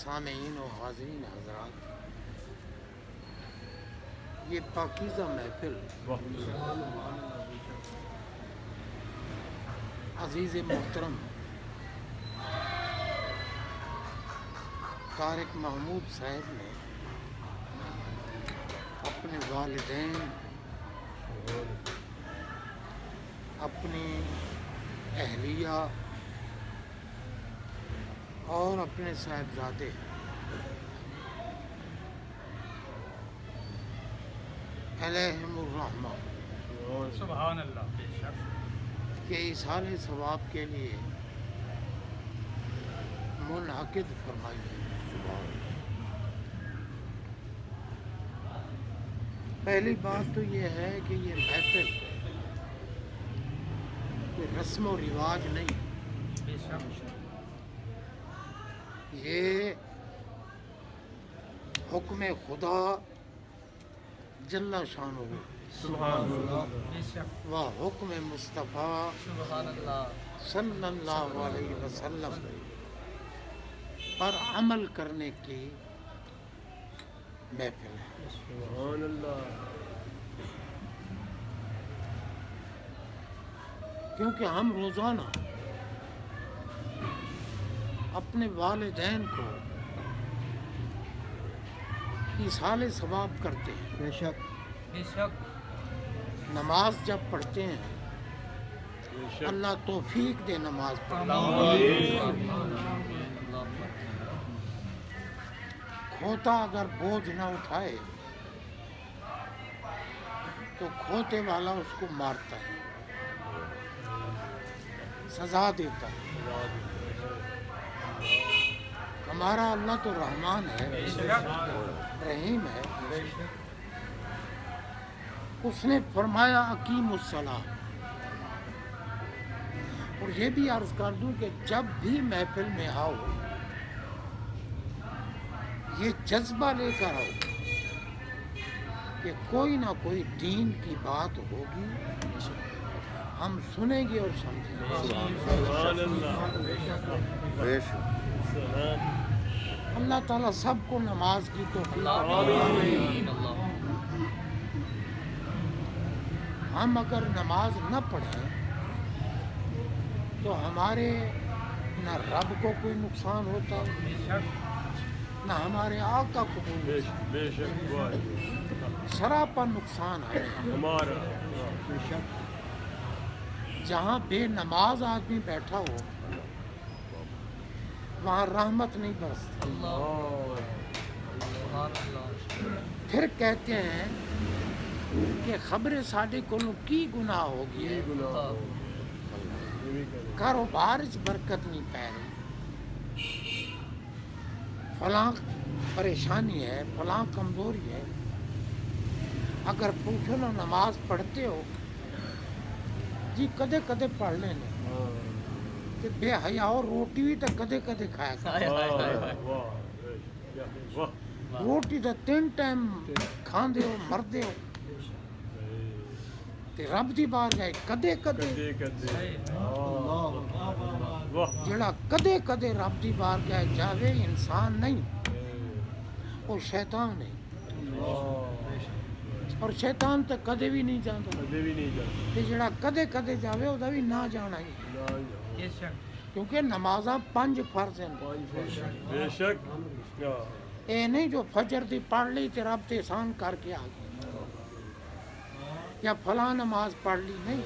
سامعین و حاضرین حضرات، یہ پاکیزہ محفل عزیز محترم طارق محمود صاحب نے اپنے والدین، اپنی اہلیہ اور اپنے صاحبزادے علیہم الرحمہ سبحان اللہ کے ایصال ثواب کے لیے منعقد فرمائیے۔ پہلی بات تو یہ ہے کہ یہ محفل کوئی رسم و رواج نہیں، یہ حکم خدا جل شانہ سبحان اللہ و حکم مصطفیٰ سبحان اللہ صلی اللہ علیہ وسلم پر عمل کرنے کی محفل ہے۔ سبحان اللہ کیونکہ ہم روزانہ اپنے والدین کو ایصال ثواب کرتے ہیں۔ بے شک نماز جب پڑھتے ہیں، اللہ توفیق دے نماز پڑھنے، کھوتا اگر بوجھ نہ اٹھائے تو کھوتے والا اس کو مارتا ہے، سزا دیتا ہے۔ ہمارا اللہ تو رحمان ہے، رحیم ہے۔ اس نے فرمایا اقیم الصلاۃ۔ اور یہ بھی عرض کر دوں کہ جب بھی محفل میں آؤ، یہ جذبہ لے کر آؤ کہ کوئی نہ کوئی دین کی بات ہوگی، ہم سنیں گے اور سمجھیں گے۔ اللہ تعالیٰ سب کو نماز کی توفیق عطا۔ ہم اگر نماز نہ پڑھیں تو ہمارے نہ رب کو کوئی نقصان ہوتا، نہ ہمارے آقا کو کوئی نقصان، سراپا نقصان ہے ہمارا۔ جہاں بے نماز آدمی بیٹھا ہو وہاں رحمت نہیں برستی۔ پھر کہتے ہیں کہ خبر ساڈے کولوں کی گناہ ہو گئی، کاروبار وچ برکت نہیں پی رہی، فلاں پریشانی ہے، فلاں کمزوری ہے۔ اگر پوچھو نا نماز پڑھتے ہو؟ جی کدے کدے پڑھ لینے، تے بے حیاؤ روٹی بھی تو کدے کدے کھایا کرو۔ روٹی تو 3 ٹائم کھاندے ہو، مردے ہو، تے رب دی بارگاہ کدے کدے۔ جڑا کدے کدے رب دی بارگاہ جاوے انسان نہیں، وہ شیطان ہے، اور شیطان تو کدے بھی نہیں جاندا، تے جڑا کدے کدے جاوے وہ بھی نہ جانا ہی، کیونکہ نمازاں 5 فرض ہیں۔ بے شک اے نہیں جو فجر دی پڑھ لی تے رب تے احسان کر کے آ گئی، یا فلاں نماز پڑھ لی، نہیں،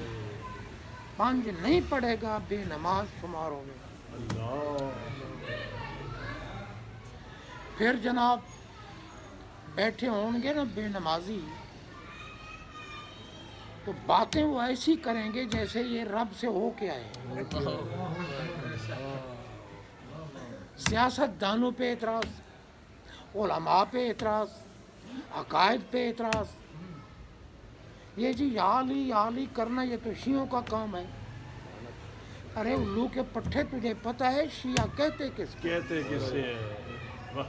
5 نہیں پڑھے گا بے نماز شمار ہوگا۔ پھر جناب بیٹھے ہوں گے نا بے نمازی، تو باتیں وہ ایسی کریں گے جیسے یہ رب سے ہو کے آئے۔ سیاست دانوں پہ اعتراض، علماء پہ اعتراض، عقائد پہ اعتراض، یہ جی یا علی کرنا یہ تو شیعوں کا کام ہے۔ ارے الو کے پٹھے، تجھے پتہ ہے شیعہ کہتے کس کو؟ کہتے کسے ہیں؟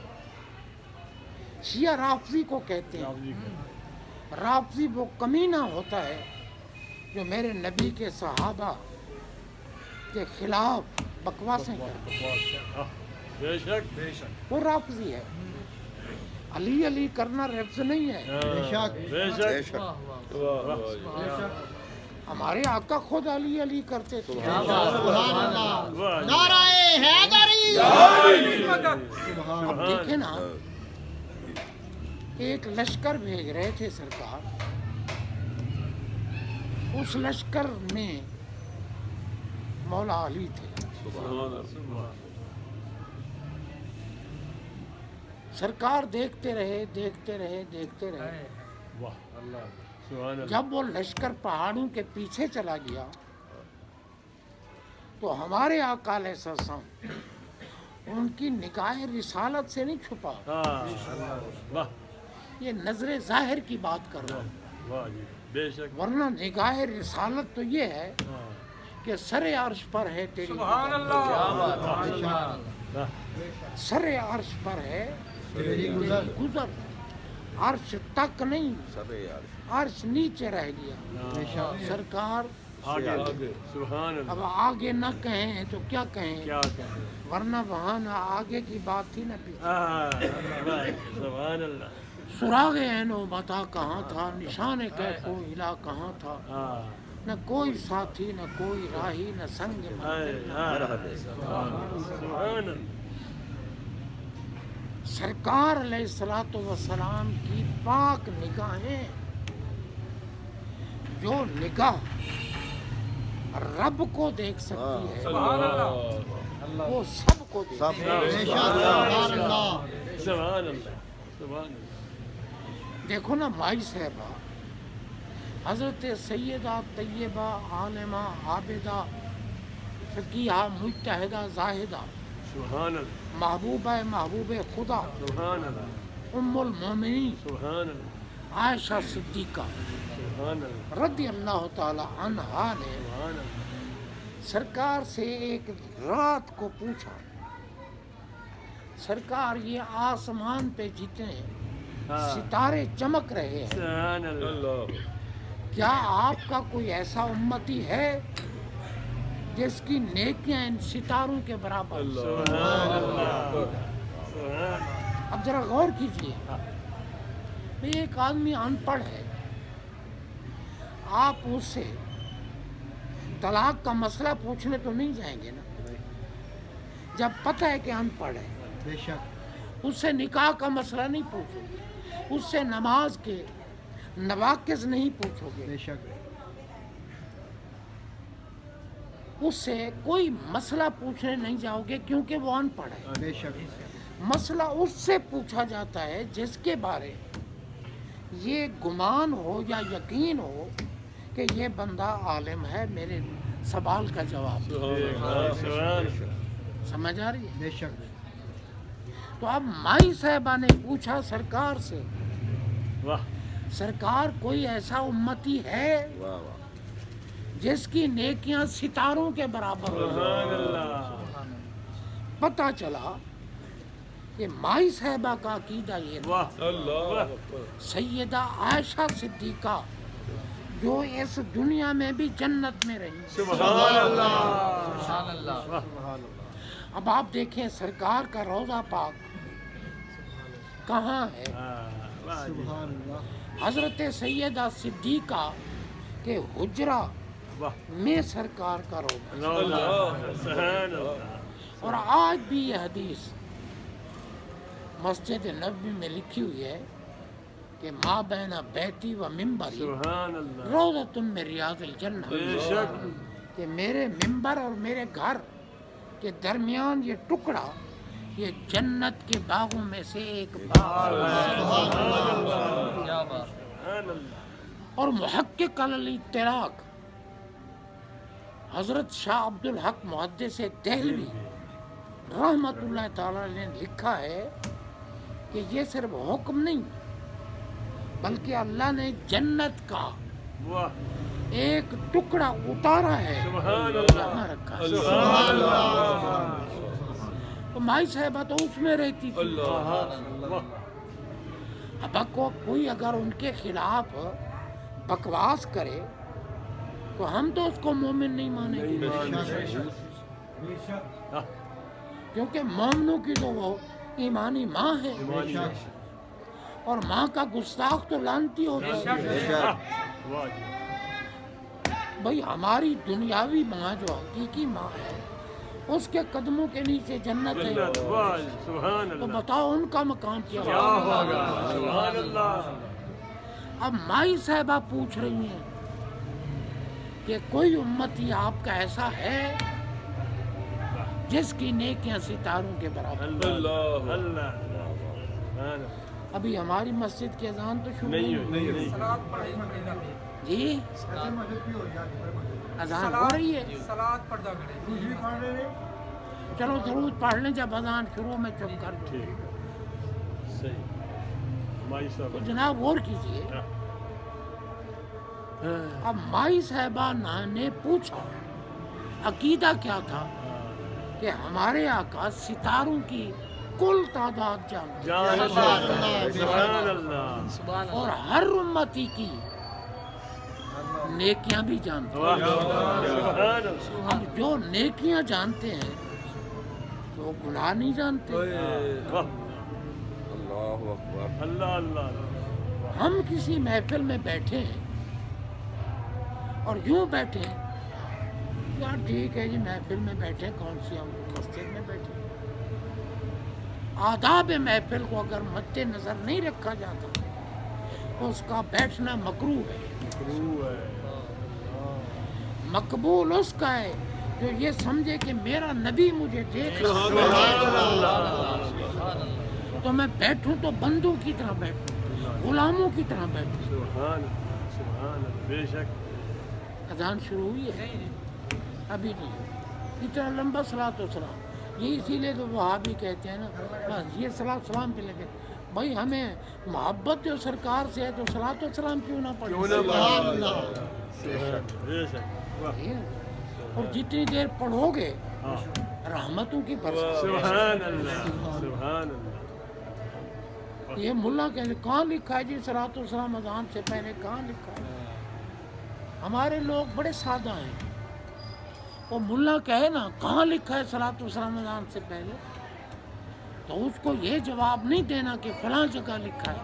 شیعہ رافضی کو کہتے ہیں۔ رافضی وہ کمینہ ہوتا ہے جو میرے نبی کے صحابہ کے خلاف بکواسیں کرتا ہے۔ بے شک وہ رافضی ہے. علی علی کرنا رفض نہیں ہے. بے شک ہمارے آقا خود علی علی کرتے تھے. نعرہ حیدری. اب دیکھیں نا، ایک لشکر بھیج رہے تھے سرکار، اس لشکر میں مولا علی تھے. سرکار دیکھتے رہے. واہ اللہ سبحان اللہ. جب وہ لشکر پہاڑوں کے پیچھے چلا گیا تو ہمارے آقا علیہ السلام ان کی نگاہ رسالت سے نہیں چھپا. واہ یہ نظر ظاہر کی بات کر رہا ہوں، واہ جی بے شک. ورنہ نگاہ رسالت تو یہ ہے کہ سر عرش پر ہے تیری سبحان اللہ. سر عرش پر ہے تیری گزر. عرش تک نہیں، عرش نیچے رہ گیا. سرکار آگے سبحان اللہ. اب آگے نہ کہیں تو کیا کہیں، کیا کہیں. ورنہ وہاں نہ آگے کی بات تھی نہ پیچھے. سبحان اللہ. سراغ عین و بتا کہاں تھا، نشان کیف و ہلا کہاں تھا. نہ کوئی ساتھی، نہ کوئی راہی، نہ سنگ منزل. سبحان اللہ. سرکار علیہ الصلوۃ والسلام کی پاک نگاہیں، جو نگاہ رب کو دیکھ سکتی ہے وہ سب کو دیکھ سکتی ہے. سبحان اللہ. دیکھو نا مائی صاحبہ، حضرت سیدہ طیبہ عالمہ عابدہ فقیہہ مجتہدہ زاہدہ سبحان اللہ. محبوبہ محبوب خدا سبحان اللہ. ام المومنین سبحان اللہ. عائشہ صدیقہ سبحان اللہ. رضی اللہ تعالی عنہا نے سبحان اللہ. سرکار سے ایک رات کو پوچھا، سرکار یہ آسمان پہ جتنے ستارے چمک رہے ہیں، سبحان اللہ. کیا آپ کا کوئی ایسا امتی ہے جس کی نیکیاں ان ستاروں کے برابر؟ سبحان اللہ. اب ذرا غور کیجیے، ایک آدمی ان پڑھ ہے، آپ اس سے طلاق کا مسئلہ پوچھنے تو نہیں جائیں گے نا، جب پتہ ہے کہ ان پڑھ ہے. بے شک. اس سے نکاح کا مسئلہ نہیں پوچھو گے، اس سے نماز کے نواقض نہیں پوچھو گے، بے شک. اس سے کوئی مسئلہ پوچھنے نہیں جاؤ گے کیونکہ وہ ان پڑھ ہے. بے شک. مسئلہ اس سے پوچھا جاتا ہے جس کے بارے یہ گمان ہو یا یقین ہو کہ یہ بندہ عالم ہے، میرے سوال کا جواب دے. سمجھ آ رہی ہے؟ بے شک. تو اب مائی صاحبہ نے پوچھا سرکار سے، واہ. سرکار کوئی ایسا امتی ہے جس کی نیکیاں ستاروں کے برابر ہو؟ سبحان اللہ. پتہ چلا کہ مائی صاحبہ کا عقیدہ یہ تھا، واہ اللہ. سیدہ عائشہ صدیقہ جو اس دنیا میں بھی جنت میں رہی. سبحان اللہ. اب آپ دیکھیں سرکار کا روضہ پاک کہاں ہے؟ سبحان اللہ. حضرت سیدہ صدیقہ کے حجرہ میں سرکار کا روضہ. سبحان اللہ. اور آج بھی یہ حدیث مسجد نبوی میں لکھی ہوئی ہے کہ ما بین بیتی و ممبری سبحان اللہ. روضۃ من ریاض الجنہ، بے شک. کہ میرے ممبر اور میرے گھر کے درمیان یہ ٹکڑا یہ جنت کے باغوں میں سے ایک باغ ہے. اور محقق الاطلاق حضرت شاہ عبد الحق محدث دہلوی رحمۃ اللہ تعالی نے لکھا ہے کہ یہ صرف حکم نہیں بلکہ اللہ نے جنت کا واہ. ایک ٹکڑا اتارا ہے، سبحان اللہ. یہاں رکھا ہے. سبحان اللہ. تو مائی صاحبہ تو اس میں رہتی تھی. اب کوئی اگر ان کے خلاف بکواس کرے تو ہم تو اس کو مومن نہیں مانیں گے. کیونکہ مومنوں کی تو وہ ایمانی ماں ہے، ایمانی اور ماں کا گستاخ تو لانتی ہوتا ہے۔ واہ جی بھئی ہماری دنیاوی ماں جو حقیقی ماں ہے اس کے قدموں کے نیچے جنت ہے، جنت واہ جی سبحان تو اللہ بتاؤ ان کا مقام کیا کیا ہوگا؟ ہوگا سبحان اللہ اب مائی صاحبہ پوچھ رہی ہیں کہ کوئی امتی آپ کا ایسا ہے جس کی نیکیاں ستاروں کے برابر؟ اللہ اللہ سبحان اللہ ابھی ہماری مسجد کی اذان تو شروع نہیں نہیں ہوئی نہیں جی اذان ہو رہی ہے، چلو ضرور پڑھ لیں جب اذان شروع میں چپ کر دو۔ ٹھیک صحیح مائی تو صاحب جناب غور کیجئے، اب مائی صاحبہ نے پوچھا عقیدہ کیا تھا کہ ہمارے آقا ستاروں کی کل تعداد جانتے جان اللہ سبحان اللہ اور ہر امتی کی نیکیاں بھی جانتے ہیں۔ واہ سبحان اللہ اب جو نیکیاں جانتے ہیں تو گناہ نہیں جانتے۔ واہ اللہ اللہ ہم کسی محفل میں بیٹھے ہیں اور یوں بیٹھے ہیں، یار ٹھیک ہے جی محفل میں بیٹھے، کون سی ہم مسجد میں بیٹھے، آداب محفل کو اگر مد نظر نہیں رکھا جاتا تو اس کا بیٹھنا مکروہ ہے۔ روح ہے مقبول اس کا ہے جو یہ سمجھے کہ میرا نبی مجھے دیکھ رہا ہے، تو میں بیٹھوں تو بندوں کی طرح بیٹھوں، غلاموں کی طرح بیٹھوں۔ سبحان اللہ بے شک اذان شروع ہوئی ہے ابھی نہیں، اتنا لمبا صلاۃ و سلام، یہ اسی لیے تو وہابی کہتے ہیں نا بس یہ صلاۃ و سلام پہ لگے۔ بھائی ہمیں محبت جو سرکار سے ہے تو صلاۃ و سلام کیوں نہ پڑھیں؟ بے شک واہ اور جتنی دیر پڑھو گے ہاں رحمتوں کی برسات۔ سبحان اللہ سبحان اللہ یہ ملا کہتے کہاں لکھا ہے جی صلاۃ و سلام اذان سے پہلے، کہاں لکھا ہے؟ ہمارے لوگ بڑے سادہ ہیں، وہ ملا کہے نا کہاں لکھا ہے صلاۃ و سلام اذان سے پہلے، تو اس کو یہ جواب نہیں دینا کہ فلاں جگہ لکھا ہے،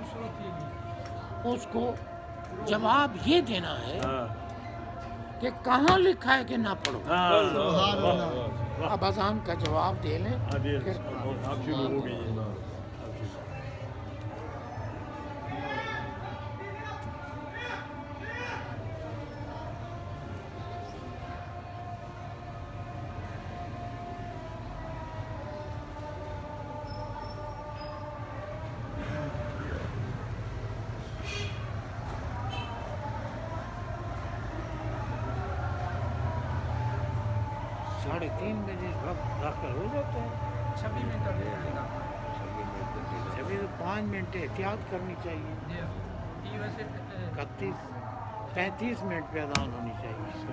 اس کو جواب یہ دینا ہے ہاں کہ کہاں لکھا ہے کہ نہ پڑھو۔ ہاں اب اذان کا جواب دے لیں عادل پھر آپ شروع ہو گئی ہے ساڑھے 3 بجے وقت داخل ہو جاتا ہے، 5 منٹ احتیاط کرنی چاہیے، 35 منٹ پہ اذان ہونی چاہیے۔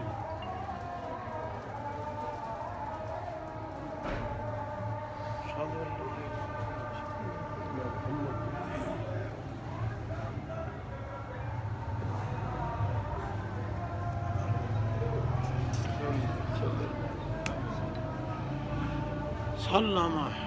سلامہ ہے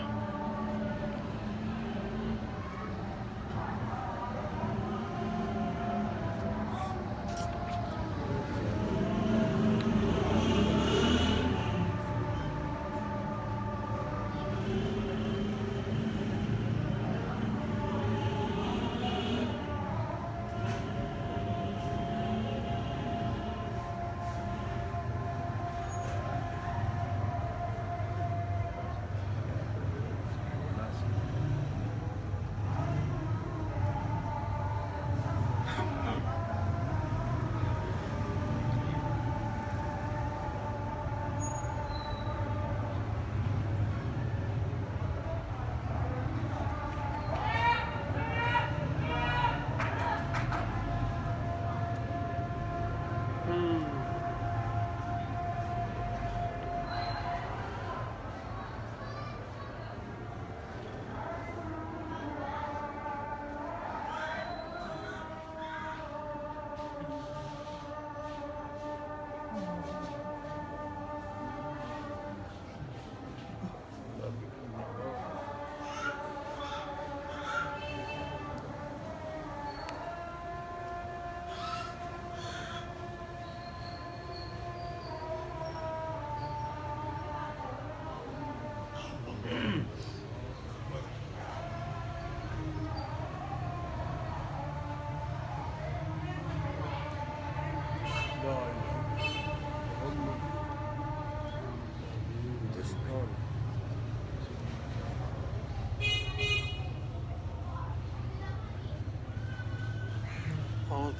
بسم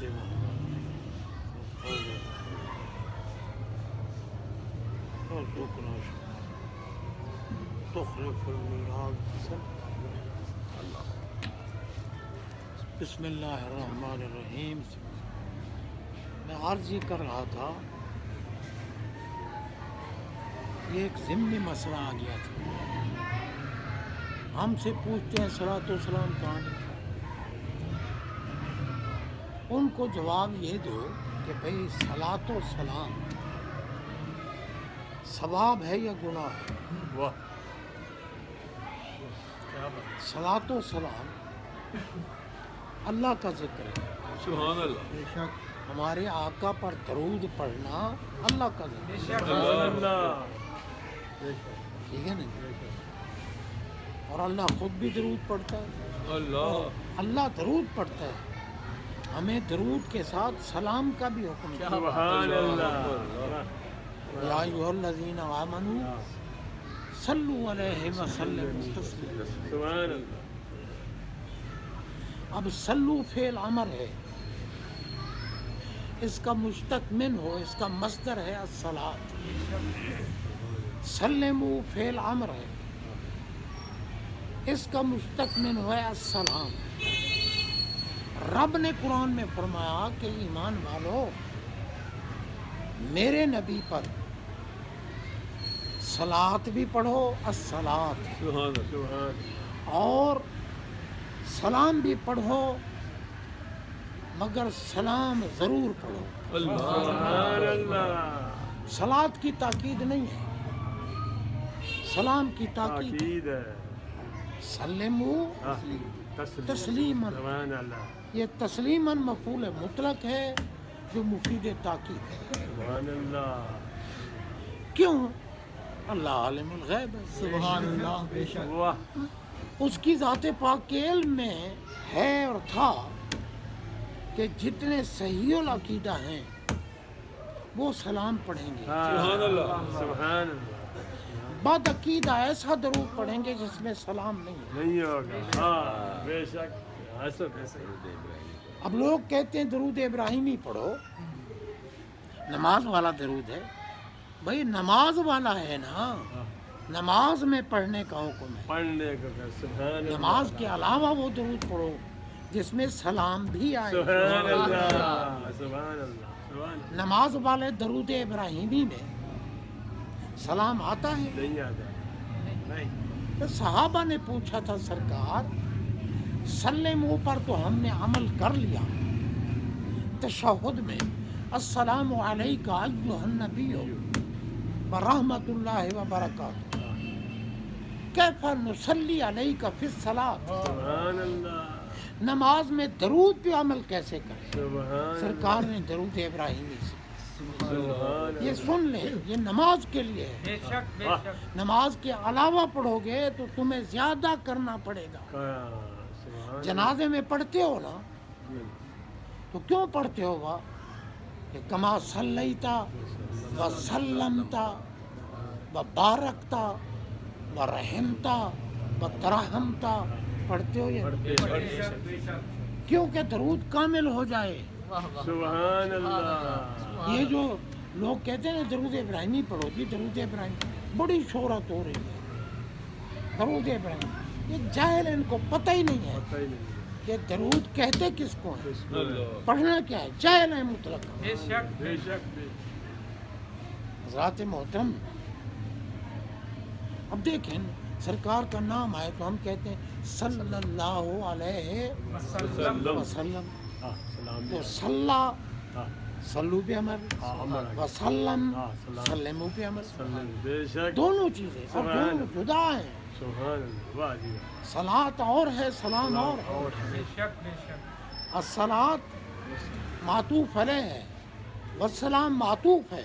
اللہ الرحمن الرحیم. میں عرض یہ کر رہا تھا، یہ ایک ضمنی مسئلہ آ گیا تھا. ہم سے پوچھتے ہیں صلاۃ و سلام کہاں ہے؟ ان کو جواب یہ دو کہ بھئی صلاۃ و سلام ثواب ہے یا گناہ ہے؟ واہ کیا بات. صلاۃ و سلام اللہ کا ذکر ہے. سبحان اللہ. بے شک. ہمارے آقا پر درود پڑھنا اللہ کا ذکر ہے. سبحان اللہ. ٹھیک ہے نا؟ اور اللہ خود بھی درود پڑھتا ہے. اللہ اللہ درود پڑھتا ہے. ہمیں درود کے ساتھ سلام کا بھی حکم ہے. سبحان اللہ. یا ایھا الذین آمنوا صلوا علیہ وسلموا تسلیما. سبحان اللہ. اب صلو فعل امر ہے، اس کا مشتق من ہو، اس کا مصدر ہے الصلاۃ. سلموا فعل امر ہے، اس کا مشتق من ہے السلام. رب نے قرآن میں فرمایا کہ ایمان والو میرے نبی پر صلاۃ بھی پڑھو، الصلاۃ، سبحان سبحان. اور سلام بھی پڑھو، مگر سلام ضرور پڑھو. سبحان اللہ. صلاۃ کی تاکید نہیں ہے، سلام کی تاکید. تاکید ہے. سلموا تسلیما. سبحان اللہ. یہ تسلیماً مفعول مطلق ہے جو مفید تاکید ہے. سبحان اللہ. کیوں؟ اللہ عالم الغیب ہے. سبحان اللہ. بے شک. واہ. اس کی ذات پاک کے علم میں ہے اور تھا کہ جتنے صحیح العقیدہ ہیں وہ سلام پڑھیں گے. سبحان اللہ. سبحان اللہ. بد عقیدہ ایسا درود پڑھیں گے جس میں سلام نہیں ہے. نہیں ہوگا. ہاں بے شک. حسن. اب لوگ کہتے ہیں درود ابراہیمی پڑھو، نماز والا درود ہے. بھائی نماز والا ہے نا، نماز میں پڑھنے کا حکم ہے. پڑھنے کا. سبحان اللہ. نماز کے علاوہ وہ درود پڑھو جس میں سلام بھی آئے. سبحان اللہ. سبحان اللہ. سبحان اللہ. نماز والے درود ابراہیمی میں سلام آتا ہے. نہیں آتا. نہیں. تو صحابہ نے پوچھا تھا سرکار سلموا پر تو ہم نے عمل کر لیا، تشہد میں السلام علیکہ ایھا النبی ورحمۃ اللہ وبرکاتہ، کیف نصلی علیکہ فی الصلاۃ. سبحان اللہ. نماز میں درود پہ عمل کیسے کریں؟ سبحان. سرکار نے درود ابراہیمی سے. سبحان. یہ سن لیں، یہ نماز کے لیے ہے. نماز کے علاوہ پڑھو گے تو تمہیں زیادہ کرنا پڑے گا. سبحان. جنازے میں پڑھتے ہو نا، تو کیوں پڑھتے ہو وہ کہ کما صلیتا و سلمتا و بارکتا و رحمتا و ترحمتا پڑھتے ہو. یہ کیونکہ درود کامل ہو جائے. سبحان اللہ. یہ جو لوگ کہتے ہیں نا درود ابراہیمی پڑھو گی، درود ابراہیم بڑی شہرت ہو رہی ہے. درود ابراہیم یہ جاہل، ان کو پتہ ہی نہیں ہے پتہ ہی نہیں. کہ درود کہتے کس کو ہیں، اللہ. پڑھنا کیا ہے. جاہل ہے مطلق. بے شک. بے شک. حضرات محترم، اب دیکھیں سرکار کا نام آئے تو ہم کہتے ہیں صلی اللہ علیہ وسلم. وسلم. ہاں سلام. تو صلی ہاں. صلو پہ عمل، عمل. وسلم ہاں سلام. سلمو پہ عمل. سلام. بے شک. دونوں چیزیں اور سبحان دونوں جدا ہیں. سبحان اللہ. واہ جی. صلاۃ اور ہے، سلام اور ہے. الصلاۃ معطوف علیہ ہے، والسلام معطوف ہے.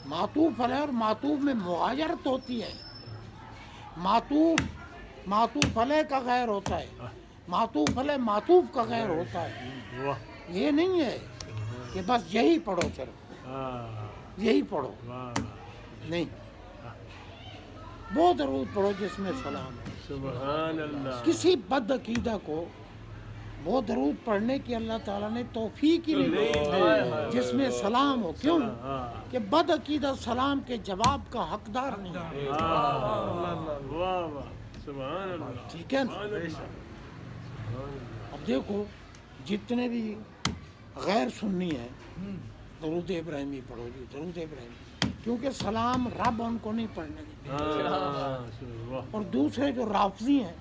معطوف علیہ اور معطوف میں مغایرت ہوتی ہے. معطوف علیہ کا غیر ہوتا ہے، معطوف علیہ معطوف کا غیر ہوتا ہے. واہ. یہ نہیں ہے کہ بس یہی پڑھو صرف ہاں. یہی پڑھو، واہ. نہیں. وہ درود پڑھو جس میں سلام ہے. سبحان اللہ. کسی بد عقیدہ کو وہ درود پڑھنے کی اللہ تعالیٰ نے توفیق ہی نہیں دی جس میں سلام ہو. کیوں کہ بد عقیدہ سلام کے جواب کا حقدار نہیں ہے. واہ واہ سبحان اللہ. ٹھیک ہے نا. اب دیکھو جتنے بھی غیر سنی ہیں درود ابراہیمی پڑھو جی درود ابراہیمی, کیونکہ سلام رب ان کو نہیں پڑھنے دیتے. اور دوسرے جو رافضی ہیں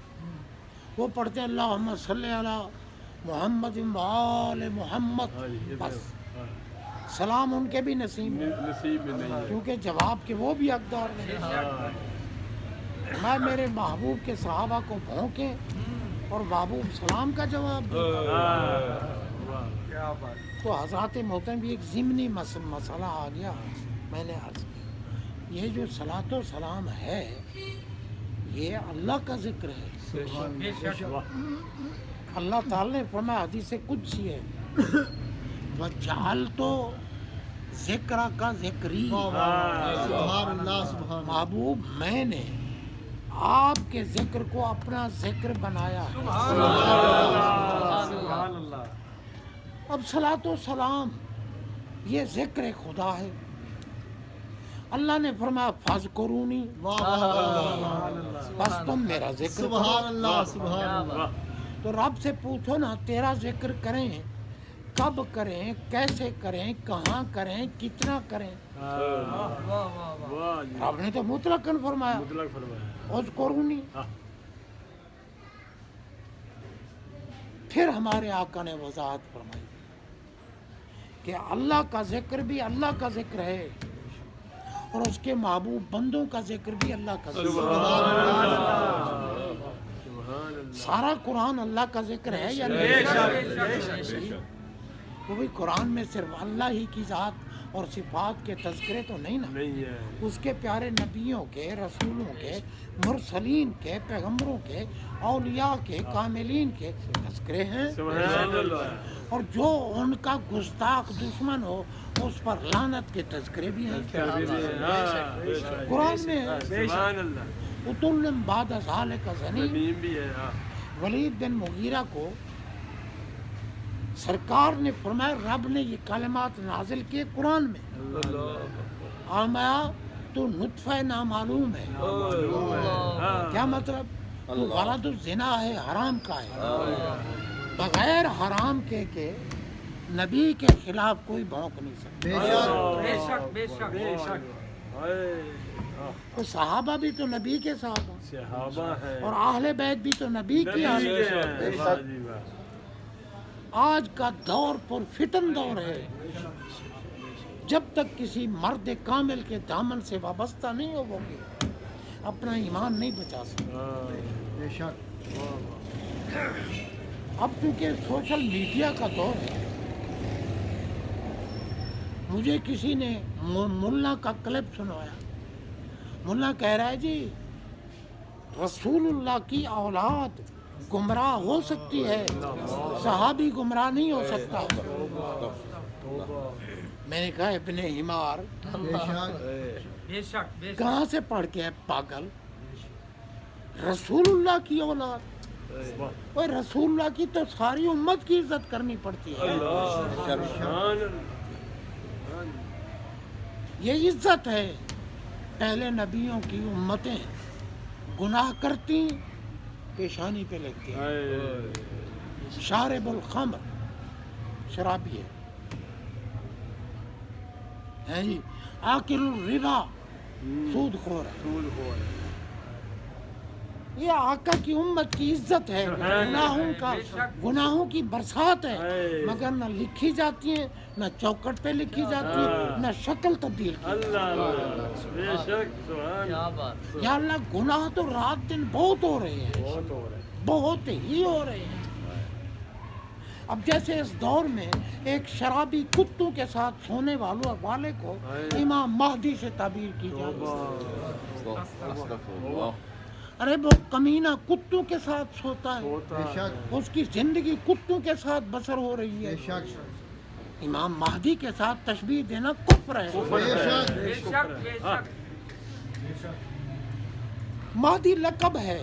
وہ پڑھتے ہیں اللہم صلی علی محمد و آل محمد, بس سلام ان کے بھی نصیب میں نہیں, کیونکہ جواب کے وہ بھی حقدار نہیں. میں میرے محبوب کے صحابہ کو بھونکیں اور محبوب سلام کا جواب دیں. تو حضرات محترم بھی ایک ضمنی مسئلہ آ گیا. میں نے عرض کیا یہ جو صلاۃ و سلام ہے یہ اللہ کا ذکر ہے. اللہ تعالی نے فرمایا حدیث قدسی ہے وَجَعَلْتُ ذِکْرَکَ ذِکْرِی. سبحان اللہ سبحان اللہ. محبوب میں نے آپ کے ذکر کو اپنا ذکر بنایا ہے. اب صلاۃ و سلام یہ ذکر خدا ہے. اللہ نے فرمایا فاذکرونی, بس تم میرا ذکر کرو. سبحان اللہ سبحان اللہ. تو رب سے پوچھو نا تیرا ذکر کریں, کب کریں, کیسے کریں, کہاں کریں, کتنا کریں. رب نے تو مطلقاً فرمایا اذکرونی. پھر ہمارے آقا نے وضاحت فرمائی کہ اللہ کا ذکر بھی اللہ کا ذکر ہے اور اس کے محبوب بندوں کا ذکر بھی اللہ کا ذکر ہے. سارا قرآن اللہ کا ذکر ہے یا نہیں؟ وہ بھی قرآن میں صرف اللہ ہی کی ذات اور صفات کے تذکرے تو نہیں نا, اس کے پیارے نبیوں کے, رسولوں کے, مرسلین کے, پیغمبروں کے, اولیاء کے, کاملین کے تذکرے ہیں. اور جو ان کا گستاخ دشمن ہو اس پر لعنت کے تذکرے بھی ہیں. قرآن میں اتل بعد ذالک زنیم. ولید بن مغیرہ کو سرکار نے فرمایا رب نے یہ کلمات نازل کیے قرآن میں, آمایا تو نطفہ نامعلوم ہے. کیا مطلب؟ تو ولد الزنا ہے, حرام کا ہے. بغیر حرام کے نبی کے خلاف کوئی بھونک نہیں سکتا. بے شک. تو صحابہ بھی تو نبی کے صحابہ اور اہل بیت بھی تو نبی کی اہل. آج کا دور پر فتن دور ہے. جب تک کسی مرد کامل کے دامن سے وابستہ نہیں ہو گے اپنا ایمان نہیں بچا سکتے. اب چونکہ سوشل میڈیا کا دور ہے, مجھے کسی نے ملا کا کلپ سنوایا. ملا کہہ رہا ہے جی رسول اللہ کی اولاد گمراہ ہو سکتی ہے, صحابی گمراہ نہیں ہو سکتا. میں نے کہا ابن حمار کہاں سے پڑھ کے ہے پاگل. رسول اللہ کی اولاد, اور رسول اللہ کی تو ساری امت کی عزت کرنی پڑتی ہے. یہ عزت ہے. پہلے نبیوں کی امتیں گناہ کرتی پیشانی پہ لگتی ہے. شارب الخمر شرابی ہے جی, آکل الربا سود خور ہے. یہ آقا کی امت کی عزت ہے. گناہوں کی برسات ہے, مگر نہ لکھی جاتی ہیں, نہ چوکٹ پہ لکھی جاتی ہیں, نہ شکل تبدیل کی. یا اللہ گناہ تو رات دن بہت ہو رہے ہیں, بہت ہی ہو رہے ہیں. اب جیسے اس دور میں ایک شرابی کتوں کے ساتھ سونے والے کو امام مہدی سے تعبیر کی جاتی ہے. ارے وہ کمینہ کتوں کے ساتھ سوتا ہے, اس کی زندگی کتوں کے ساتھ بسر ہو رہی ہے. امام مہدی کے ساتھ تشبیہ دینا کفر ہے. مہدی لقب ہے,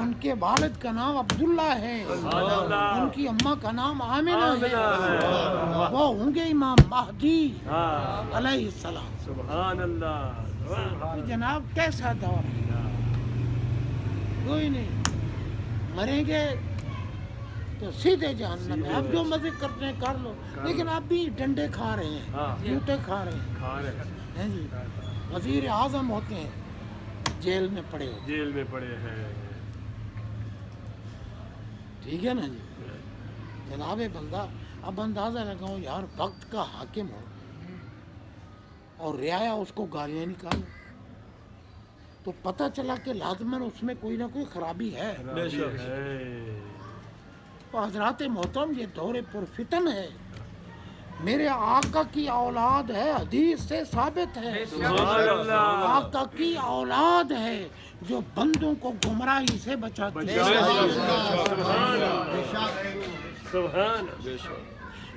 ان کے والد کا نام عبداللہ ہے, ان کی اماں کا نام آمنہ ہے, وہ ہوں گے امام مہدی علیہ السلام. سبحان اللہ. جناب کیسا دور ہے, کوئی نہیں, مریں گے تو سیدھے جہنم میں. اب جو مزے کرتے ہیں کر لو, لیکن اب بھی ڈنڈے کھا رہے ہیں, جوتے کھا رہے ہیں جی. وزیر اعظم ہوتے ہیں جیل میں پڑے ہوتے, جیل میں پڑے ہیں. ٹھیک ہے نا جی. جناب بندہ اب اندازہ لگاؤ یار, وقت کا حاکم ہو اور رعایا اس کو گالیاں نکالے تو پتہ چلا کہ لازماً اس میں کوئی نہ کوئی خرابی ہے. تو حضرات محترم یہ دور پرفتن ہے. میرے آقا کی اولاد ہے, حدیث سے ثابت ہے, آقا کی اولاد ہے جو بندوں کو گمراہی سے بچاتی ہے.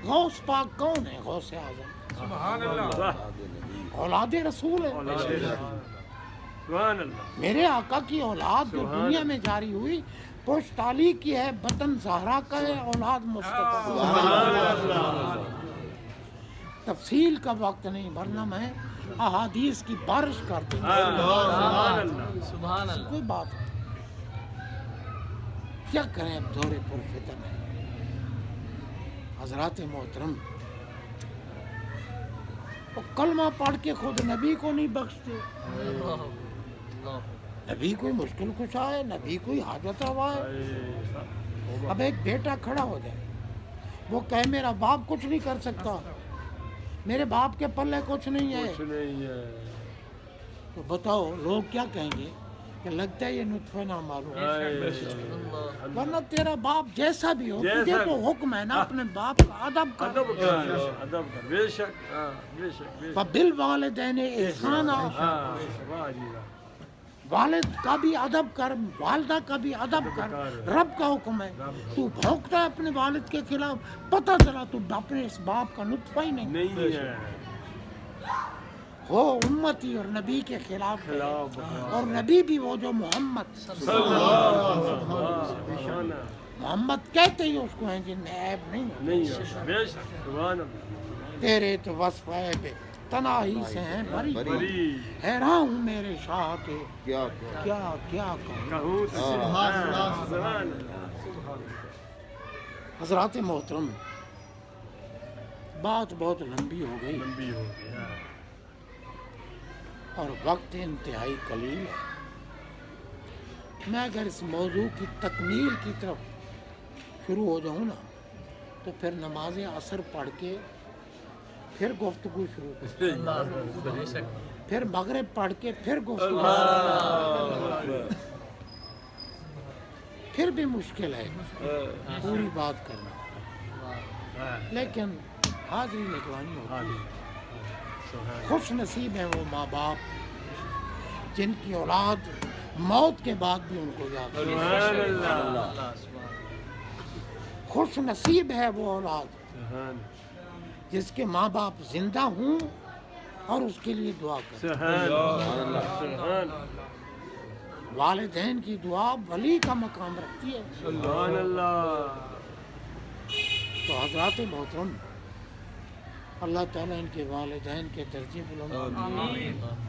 غوث پاک کون ہے؟ غوث اعظم اولاد رسول ہے. میرے آقا کی اولاد جو دنیا میں جاری ہوئی پشت علی کی ہے, بطن زہرا کا ہے, اولاد مصطفیٰ. تفصیل کا وقت نہیں, ورنہ میں احادیث کی بارش کر دوں گا. کوئی بات نہیں, کیا کریں اب دور پرفتن ہے. حضرات محترم, وہ کلمہ پڑھ کے خود نبی کو نہیں بخشتے. نبی کوئی مشکل کشا ہے, نبی کوئی حاجت روا ہے. اب ایک بیٹا کھڑا ہو جائے, وہ کہے میرا باپ کچھ نہیں کر سکتا, میرے باپ کے پلے کچھ نہیں ہے, تو بتاؤ لوگ کیا کہیں گے کہ لگتا ہے یہ نطفہ نہ معلوم. ورنہ تیرا باپ جیسا بھی ہو, تجھے تو حکم ہے نا اپنے باپ کا ادب کر. فبالوالدین احسانا, والد کا بھی ادب کر, والدہ کا بھی ادب کر. رب کا حکم ہے, تو بھونکتا ہے اپنے والد کے خلاف, پتہ چلا تو اپنے اس باپ کا نطفہ ہی نہیں ہے. ہو امتی اور نبی کے خلاف ہے, اور نبی بھی وہ جو محمد محمد کہتے ہی اس کو ہیں جن میں عیب نہیں ہے. تیرے تو وصف عیب تناہی سے ہیں بری, حیران ہوں میرے شاہ کے کیا کہوں. حضرات محترم, بات بہت لمبی ہو گئی اور وقت انتہائی قلیل ہے. میں اگر اس موضوع کی تکمیل کی طرف شروع ہو جاؤں نا تو پھر نماز عصر پڑھ کے پھر گفتگو شروع کر, پھر مغرب پڑھ کے پھر گفتگو, پھر بھی مشکل ہے پوری بات کرنا. لیکن حاضری لگوانی ہوتی ہے. خوش نصیب ہیں وہ ماں باپ جن کی اولاد موت کے بعد بھی ان کو یاد کرتی ہے. خوش نصیب ہے وہ اولاد جس کے ماں باپ زندہ ہوں اور اس کے لیے دعا کریں. والدین کی دعا ولی کا مقام رکھتی ہے. تو حضرات محترم, اللہ تعالیٰ ان کے والدین کے درجے بلند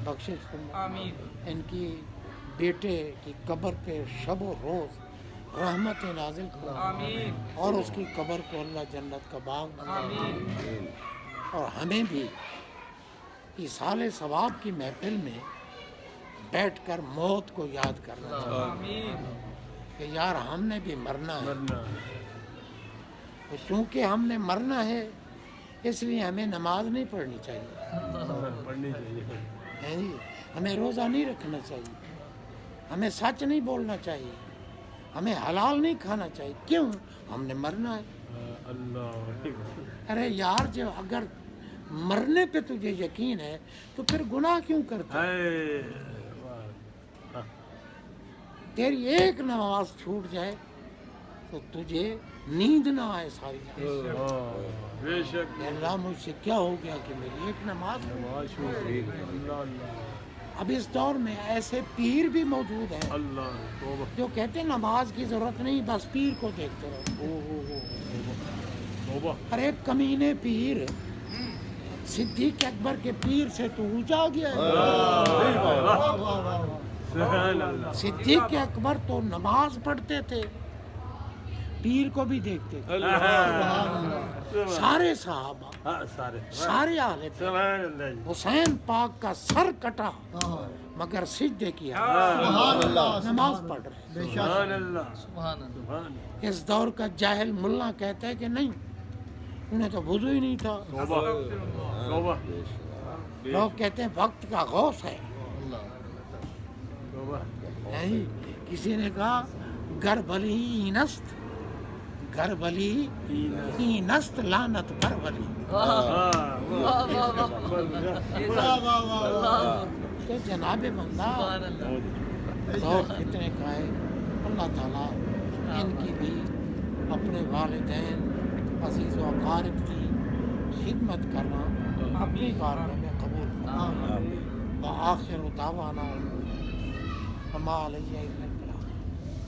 بخشش فرمائے. ان کی بیٹے کی قبر پہ شب و روز رحمت نازل کرو, اور اس کی قبر کو اللہ جنت کا باغ بنائے. اور ہمیں بھی ایصال ثواب کی محفل میں بیٹھ کر موت کو یاد کرنا چاہیے کہ یار ہم نے بھی مرنا ہے. چونکہ ہم نے مرنا ہے اس لیے ہمیں نماز نہیں پڑھنی چاہیے, ہمیں روزہ نہیں رکھنا چاہیے, ہمیں سچ نہیں بولنا چاہیے, ہمیں حلال نہیں کھانا چاہیے. کیوں؟ ہم نے مرنا ہے. ارے یار, جو اگر مرنے پہ تجھے یقین ہے تو پھر گناہ کیوں کرتا ہے؟ تیری ایک نماز چھوٹ جائے تو تجھے نیند نہ آئے ساری. اللہ مجھ سے کیا ہو گیا کہ میری ایک نماز. اب اس دور میں ایسے پیر بھی موجود ہیں اللہ توبہ جو کہتے ہیں نماز کی ضرورت نہیں، بس پیر کو دیکھتے رہو. توبہ اور ایک کمینے پیر صدیق اکبر کے پیر سے تو اونچا گیا ہے. واہ واہ واہ. سبحان اللہ صدیق اکبر تو نماز پڑھتے تھے، پیر کو بھی دیکھتے تھے. سارے صحابہ، سارے اہل بیت، سبحان اللہ جی حسین پاک کا سر کٹا ہاں مگر سجدے کیا، سبحان اللہ. نماز پڑھ رہے. بے شک. سبحان اللہ سبحان اللہ. سبحان اللہ اس دور کا جاہل ملا کہتا ہے کہ نہیں، انہیں تو وضو ہی نہیں تھا. توبہ توبہ لوگ کہتے ہیں وقت کا غوث ہے. توبہ نہیں، کسی نے کہا گر بلی اینست، گر بلی اینست لعنت بر ولی. واہ واہ واہ. کہ جناب بندہ لوگ کتنے کا ہے. اللہ تعالیٰ ان کی بھی اپنے والدین عزیز و اقارب کی خدمت کرنا اپنی بارگاہ میں قبول کرنا. وآخر دعوانا وما علیہ